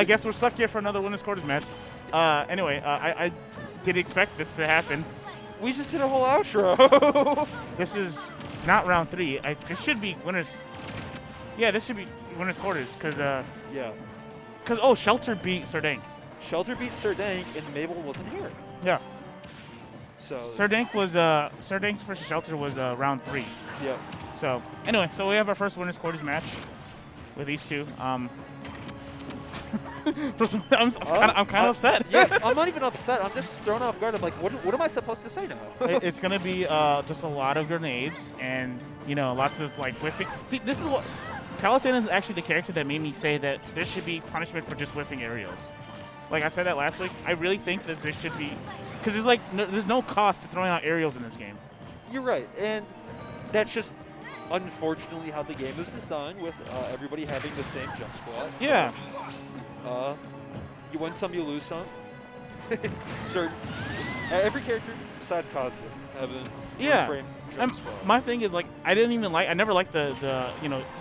I guess we're stuck here for another winner's quarters match. Anyway, I did expect this to happen. We just did a whole outro. This is not round 3. This should be winners. Yeah, this should be winners quarters because yeah. Because Shelter beat Serdank. Shelter beat Serdank and Mabel wasn't here. Yeah. So Serdank versus Shelter was round 3. Yeah. So anyway, so we have our first winners quarters match with these two. I'm kind of upset. Yeah, I'm not even upset. I'm just thrown off guard. I'm like, what am I supposed to say now? It's gonna be just a lot of grenades and lots of like whiffing. See, this is what Palutena is actually the character that made me say that there should be punishment for just whiffing aerials. Like I said that last week, I really think that there should be, because there's no cost to throwing out aerials in this game. You're right, and that's just unfortunately how the game is designed, with everybody having the same jump squat. Yeah. You win some, you lose some. Every character besides Kazuya have a frame jump squat. My thing is, like, I never liked the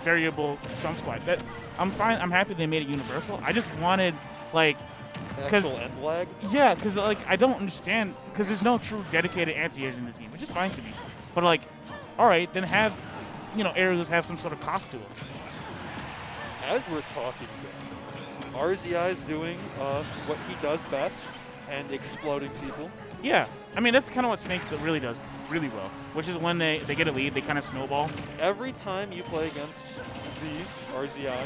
variable jump squat. That I'm fine. I'm happy they made it universal. I just wanted like actual end lag. Yeah, because like I don't understand, because there's no true dedicated anti-airs in this game, which is fine to me. But like, all right, then have aerials have some sort of cost to it. As we're talking, RZI is doing what he does best and exploding people. Yeah, I mean that's kind of what Snake really does really well, which is when they get a lead, they kind of snowball. Every time you play against RZI,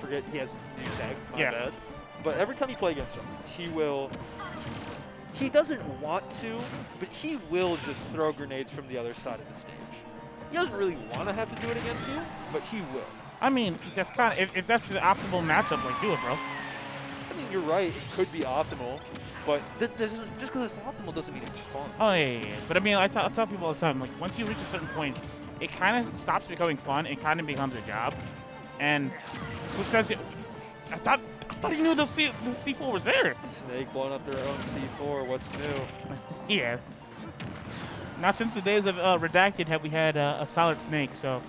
forget he has a new tag, my bad. But every time you play against him, he doesn't want to, but he will just throw grenades from the other side of the stage. He doesn't really want to have to do it against you, but he will. I mean, that's kind of, if that's the optimal matchup, like, do it, bro. I mean, you're right, it could be optimal, but just because it's optimal doesn't mean it's fun. Oh, yeah. But I mean, I tell people all the time, like, once you reach a certain point, it kind of stops becoming fun, it kind of becomes a job. And who says it? I thought you knew the C4 was there. Snake blowing up their own C4, what's new? Yeah. Not since the days of Redacted have we had a solid Snake, so.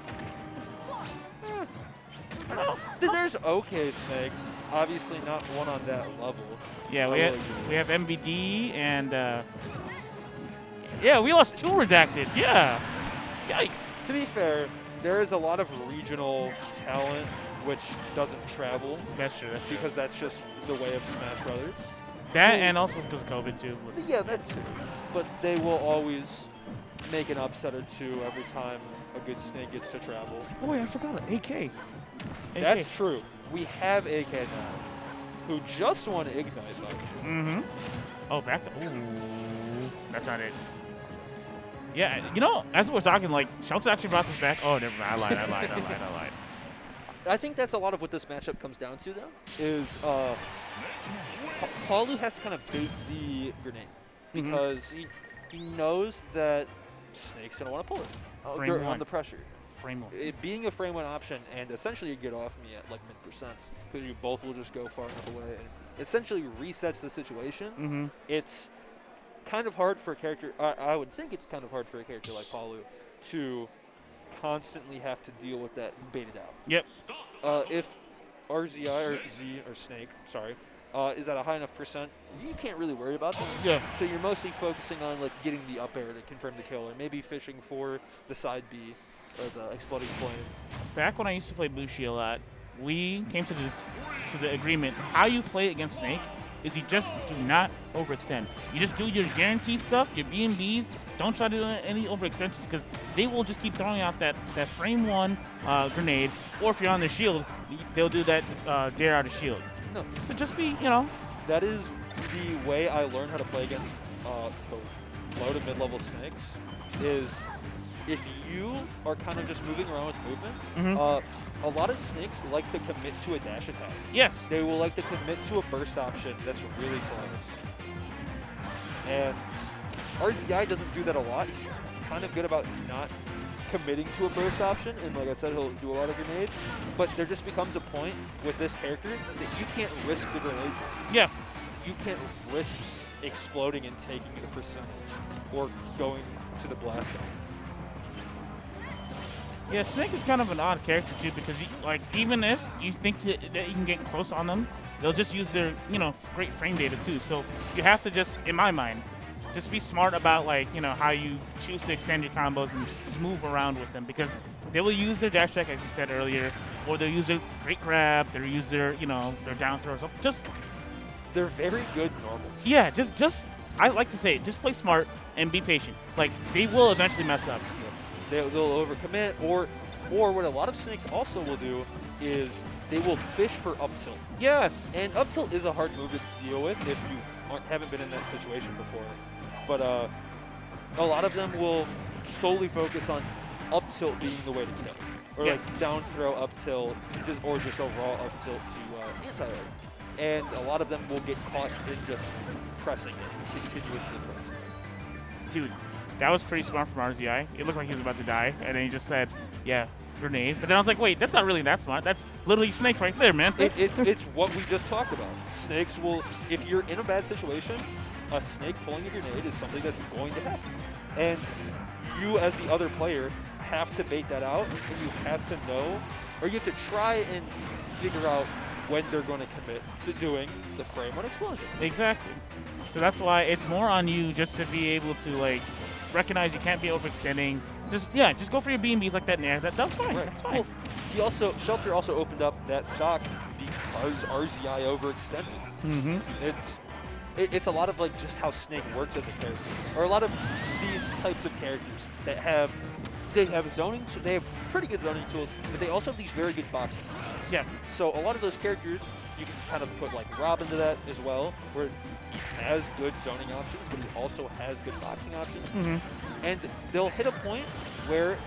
There's okay Snakes, obviously not one on that level. Yeah, we have MVD and yeah, we lost 2 Redacted. Yeah. Yikes. To be fair, there is a lot of regional talent which doesn't travel. That's true. Because that's just the way of Smash Brothers. That and also because of COVID too. Yeah, that too. But they will always make an upset or two every time a good Snake gets to travel. Oh yeah, I forgot it. AK. That's true. We have AK now, who just won Ignite, by the way. Mm-hmm. Oh, back to... Ooh. That's not it. Yeah, as we're talking, like, Shelter actually brought this back. Oh, never mind. I lied. I think that's a lot of what this matchup comes down to, though, is Palu has to kind of bait the grenade, because he knows that Snake's going to want to pull it on the pressure. Frame one. It being a frame one option and essentially a get off me at like mid-percents, because you both will just go far enough away, and essentially resets the situation. It's kind of hard for a character, I would think it's kind of hard for a character like Palu to constantly have to deal with that baited out. Yep. If RZI or Snake, is at a high enough percent, you can't really worry about that. Yeah. So you're mostly focusing on like getting the up air to confirm the kill, or maybe fishing for the side B or the exploding flame. Back when I used to play Bushi a lot, we came to the agreement. How you play against Snake is you just do not overextend. You just do your guaranteed stuff, your B&Bs. Don't try to do any overextensions, because they will just keep throwing out that frame one grenade, or if you're on the shield, they'll do that dare out of shield. No. So just be, That is the way I learned how to play against the low to mid-level Snakes, is if you are kind of just moving around with movement, a lot of Snakes like to commit to a dash attack. Yes. They will like to commit to a burst option that's really close. And RZI doesn't do that a lot. He's kind of good about not committing to a burst option, and like I said, he'll do a lot of grenades, but there just becomes a point with this character that you can't risk the grenade. Yeah. You can't risk exploding and taking the percentage, or going to the blast zone. Yeah, Snake is kind of an odd character too, because even if you think that you can get close on them, they'll just use their, great frame data too. So you have to just, in my mind, just be smart about like, how you choose to extend your combos and just move around with them, because they will use their dash attack, as you said earlier, or they'll use their great grab, they'll use their, their down throw. So just, they're very good normals. yeah, just I like to say, just play smart and be patient. Like, they will eventually mess up. They'll overcommit, or what a lot of Snakes also will do is they will fish for up tilt. Yes. And up tilt is a hard move to deal with if you haven't been in that situation before. But a lot of them will solely focus on up tilt being the way to kill. Or like down throw up tilt, or just a raw up tilt to anti-air. And a lot of them will get caught in just pressing it, continuously pressing it. Dude, that was pretty smart from RZI. It looked like he was about to die, and then he just said, yeah, grenade. But then I was like, wait, that's not really that smart. That's literally Snake right there, man. It's what we just talked about. Snakes will, if you're in a bad situation, a Snake pulling a grenade is something that's going to happen. And you, as the other player, have to bait that out, and you have to know, or you have to try and figure out when they're going to commit to doing the frame on explosion. Exactly. So that's why it's more on you just to be able to like recognize you can't be overextending. Just go for your B&Bs like that in air. That's fine. Right. That's fine. Well, Shelter also opened up that stock because RZI overextended. Mm-hmm. It's a lot of like just how Snake works as a character, or a lot of these types of characters that have zoning. So they have pretty good zoning tools, but they also have these very good boxing tools. Yeah. So a lot of those characters, you can kind of put like Rob into that as well, where he has good zoning options, but he also has good boxing options. Mm-hmm. And they'll hit a point where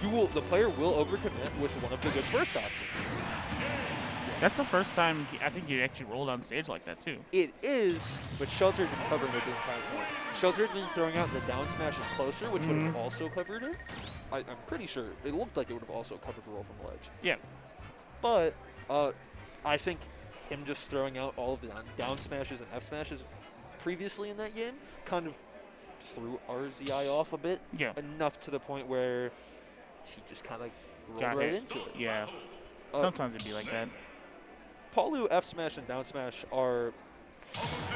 the player will overcommit with one of the good burst options. That's the first time I think he actually rolled on stage like that too. It is, but Shelter had been covering it the entire time. Shelter had been throwing out the down smashes closer, which would have also covered it. I'm pretty sure it looked like it would have also covered the roll from the ledge. Yeah. But I think him just throwing out all of the down smashes and F smashes previously in that game kind of threw RZI off a bit. Yeah. Enough to the point where he just kind of rolled right into it. Yeah. Sometimes it'd be like that. Palu F smash and down smash are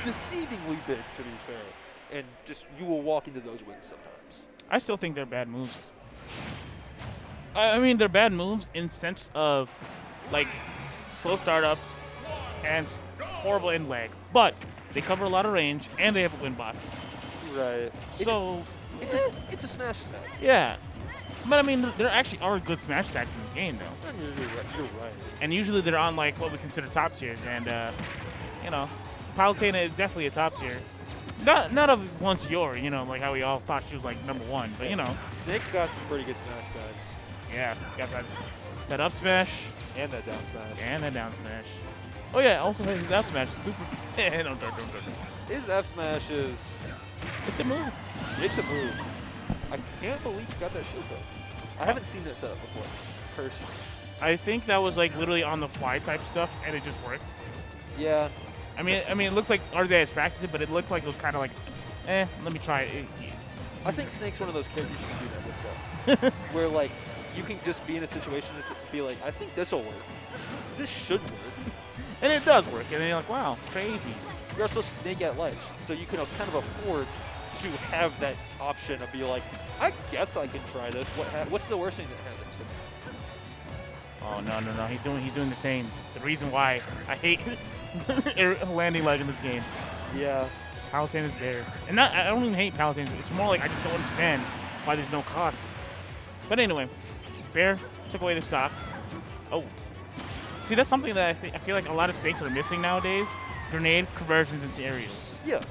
deceivingly big, to be fair, and just you will walk into those wings sometimes. I still think they're bad moves. I mean, they're bad moves in sense of like slow startup and horrible end lag, but they cover a lot of range and they have a win box. Right. So it's a smash attack. Yeah. But I mean, there actually are good smash attacks in this game, though. You're right. And usually they're on like what we consider top tiers, and Palutena is definitely a top tier. Not of once Yor, like how we all thought she was like #1, but Snake's got some pretty good smash attacks. Yeah, got that up smash and that down smash. And that down smash. Oh yeah, also his F smash is super. Don't. His F smash is. It's a move. It's a move. I can't believe you got that shield though. I haven't seen that set up before, personally. I think that was like literally on the fly type stuff, and it just worked. Yeah. I mean, it looks like RZI has practiced it, but it looked like it was kind of like, let me try it. I think Snake's one of those characters you can do that with, though. Where like you can just be in a situation and be like, I think this will work. This should work. And it does work, and then you're like, wow, crazy. You're also Snake at ledge, so you can kind of afford to have that option of be like, I guess I can try this. What's the worst thing that happens to me? Oh no! He's doing the thing. The reason why I hate landing ledge in this game. Yeah. Palutena's there, and I don't even hate Palutena. It's more like I just don't understand why there's no cost. But anyway, Bear took away the stock. Oh, see, that's something that I feel like a lot of Snakes are missing nowadays. Grenade conversions into aerials. Yes.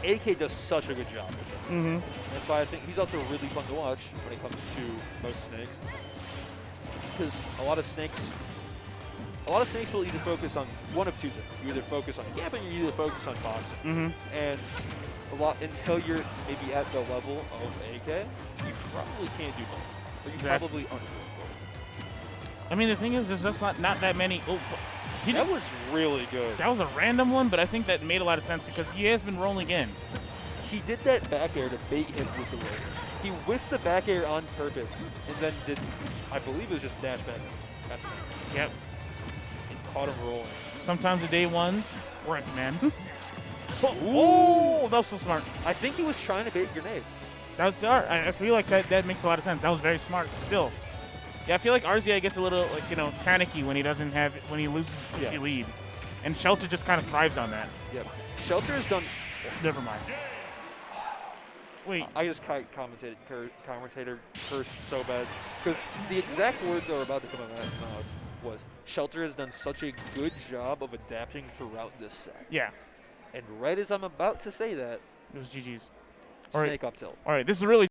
AK does such a good job with it. Mm-hmm. That's why I think he's also really fun to watch when it comes to most Snakes. Because a lot of Snakes will either focus on one of two things. You either focus on gapping or you either focus on boxing. Mm-hmm. And until you're maybe at the level of AK, you probably can't do both. Or you probably aren't doing both. I mean, the thing is, there's just not that many. Oh, that was really good. That was a random one, but I think that made a lot of sense because he has been rolling in. He did that back air to bait him with the roll. He whiffed the back air on purpose and then did, I believe it was just dash back. Yep. caught him rolling. Sometimes the day ones work, man. Oh, that was so smart. I think he was trying to bait a grenade. That was smart. I feel like that makes a lot of sense. That was very smart. Still, yeah, I feel like RZA gets a little panicky when he loses his lead, and Shelter just kind of thrives on that. Yep. Shelter has done. Never mind. Wait. I just commentator cursed so bad because the exact words that were about to come out of my mouth was Shelter has done such a good job of adapting throughout this set. Yeah. And right as I'm about to say that, It was GG's. Snake up tilt. All right, this is really